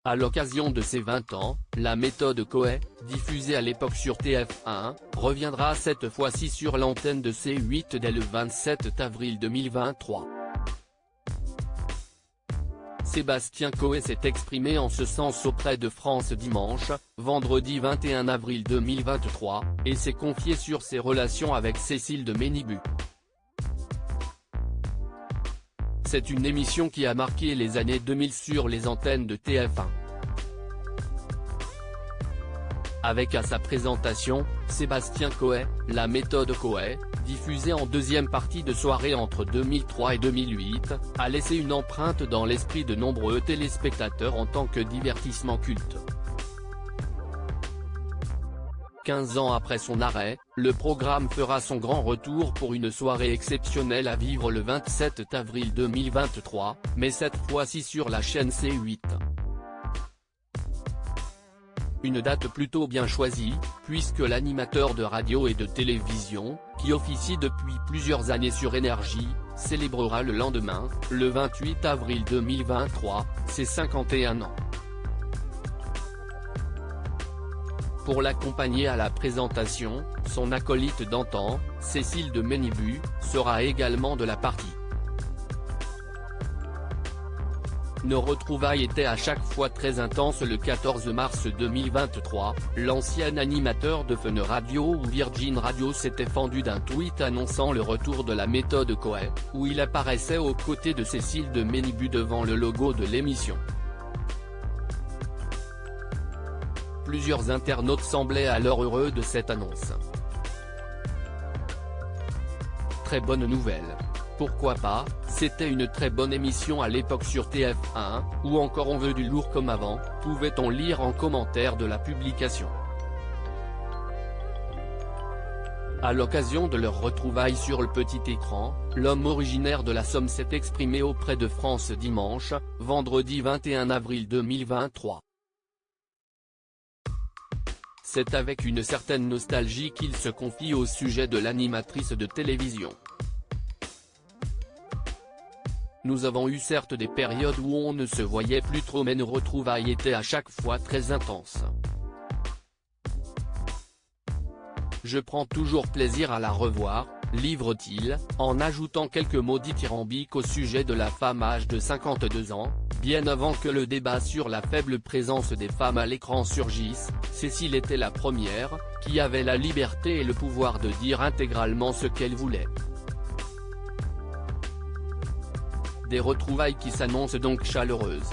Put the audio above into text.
À l'occasion de ses 20 ans, la méthode Coé, diffusée à l'époque sur TF1, reviendra cette fois-ci sur l'antenne de C8 dès le 27 avril 2023. Sébastien Coé s'est exprimé en ce sens auprès de France Dimanche, vendredi 21 avril 2023, et s'est confié sur ses relations avec Cécile de Ménibus. C'est une émission qui a marqué les années 2000 sur les antennes de TF1. Avec à sa présentation, Sébastien Coé, la méthode Coé, diffusée en deuxième partie de soirée entre 2003 et 2008, a laissé une empreinte dans l'esprit de nombreux téléspectateurs en tant que divertissement culte. 15 ans après son arrêt, le programme fera son grand retour pour une soirée exceptionnelle à vivre le 27 avril 2023, mais cette fois-ci sur la chaîne C8. Une date plutôt bien choisie, puisque l'animateur de radio et de télévision, qui officie depuis plusieurs années sur Énergie, célébrera le lendemain, le 28 avril 2023, ses 51 ans. Pour l'accompagner à la présentation, son acolyte d'antan, Cécile de Ménibus, sera également de la partie. Nos retrouvailles étaient à chaque fois très intenses. Le 14 mars 2023, l'ancien animateur de Fun Radio ou Virgin Radio s'était fendu d'un tweet annonçant le retour de la méthode Coé, où il apparaissait aux côtés de Cécile de Ménibus devant le logo de l'émission. Plusieurs internautes semblaient alors heureux de cette annonce. Très bonne nouvelle. Pourquoi pas, c'était une très bonne émission à l'époque sur TF1, ou encore on veut du lourd comme avant, pouvait-on lire en commentaire de la publication. À l'occasion de leur retrouvailles sur le petit écran, l'homme originaire de la Somme s'est exprimé auprès de France Dimanche, vendredi 21 avril 2023. C'est avec une certaine nostalgie qu'il se confie au sujet de l'animatrice de télévision. Nous avons eu certes des périodes où on ne se voyait plus trop, mais nos retrouvailles étaient à chaque fois très intenses. Je prends toujours plaisir à la revoir, livre-t-il, en ajoutant quelques mots dithyrambiques au sujet de la femme à âge de 52 ans, bien avant que le débat sur la faible présence des femmes à l'écran surgisse. Cécile était la première, qui avait la liberté et le pouvoir de dire intégralement ce qu'elle voulait. Des retrouvailles qui s'annoncent donc chaleureuses.